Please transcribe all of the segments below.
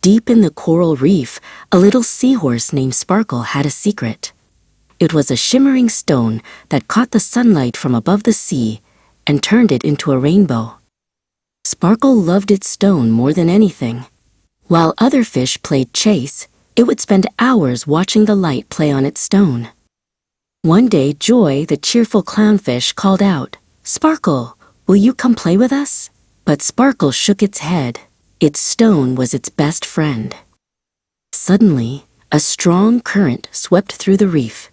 Deep in the coral reef, a little seahorse named Sparkle had a secret. It was a shimmering stone that caught the sunlight from above the sea and turned it into a rainbow. Sparkle loved its stone more than anything. While other fish played chase, it would spend hours watching the light play on its stone. One day, Joy, the cheerful clownfish, called out, "Sparkle, will you come play with us?" But Sparkle shook its head. Its stone was its best friend. Suddenly, a strong current swept through the reef.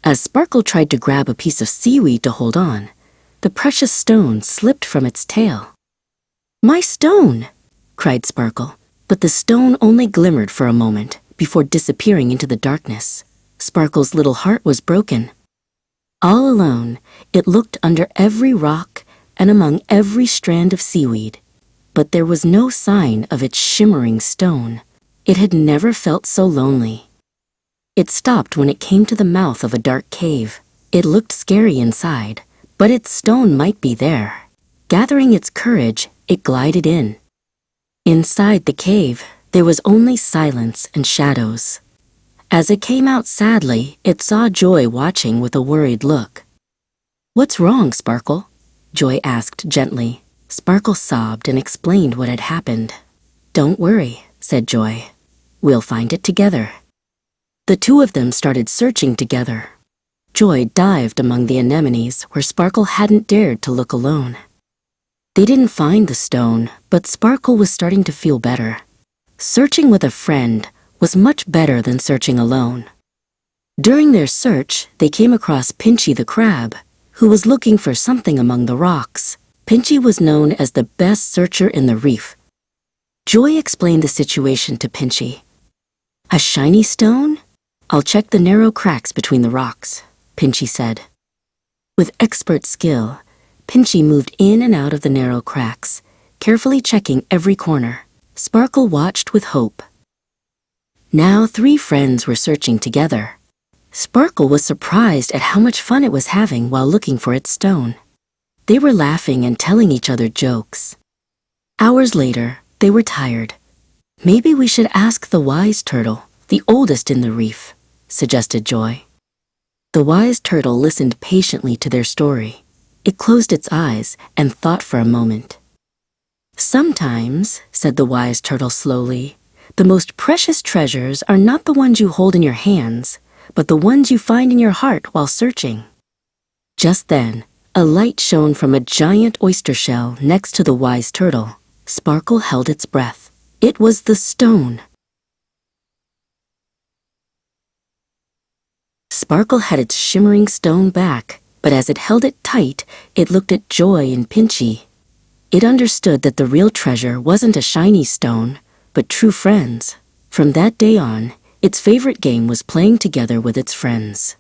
As Sparkle tried to grab a piece of seaweed to hold on, the precious stone slipped from its tail. "My stone!" cried Sparkle, but the stone only glimmered for a moment before disappearing into the darkness. Sparkle's little heart was broken. All alone, it looked under every rock and among every strand of seaweed, but there was no sign of its shimmering stone. It had never felt so lonely. It stopped when it came to the mouth of a dark cave. It looked scary inside, but its stone might be there. Gathering its courage, it glided in. Inside the cave, there was only silence and shadows. As it came out sadly, it saw Joy watching with a worried look. "What's wrong, Sparkle?" Joy asked gently. Sparkle sobbed and explained what had happened. "Don't worry," said Joy. "We'll find it together." The two of them started searching together. Joy dived among the anemones where Sparkle hadn't dared to look alone. They didn't find the stone, but Sparkle was starting to feel better. Searching with a friend was much better than searching alone. During their search, they came across Pinchy the crab, who was looking for something among the rocks. Pinchy was known as the best searcher in the reef. Joy explained the situation to Pinchy. "A shiny stone? I'll check the narrow cracks between the rocks," Pinchy said. With expert skill, Pinchy moved in and out of the narrow cracks, carefully checking every corner. Sparkle watched with hope. Now 3 friends were searching together. Sparkle was surprised at how much fun it was having while looking for its stone. They were laughing and telling each other jokes. Hours later, they were tired. "Maybe we should ask the wise turtle, the oldest in the reef," suggested Joy. The wise turtle listened patiently to their story. It closed its eyes and thought for a moment. "Sometimes," said the wise turtle slowly, "the most precious treasures are not the ones you hold in your hands, but the ones you find in your heart while searching." Just then, a light shone from a giant oyster shell next to the wise turtle. Sparkle held its breath. It was the stone. Sparkle had its shimmering stone back, but as it held it tight, it looked at Joy and Pinchy. It understood that the real treasure wasn't a shiny stone, but true friends. From that day on, its favorite game was playing together with its friends.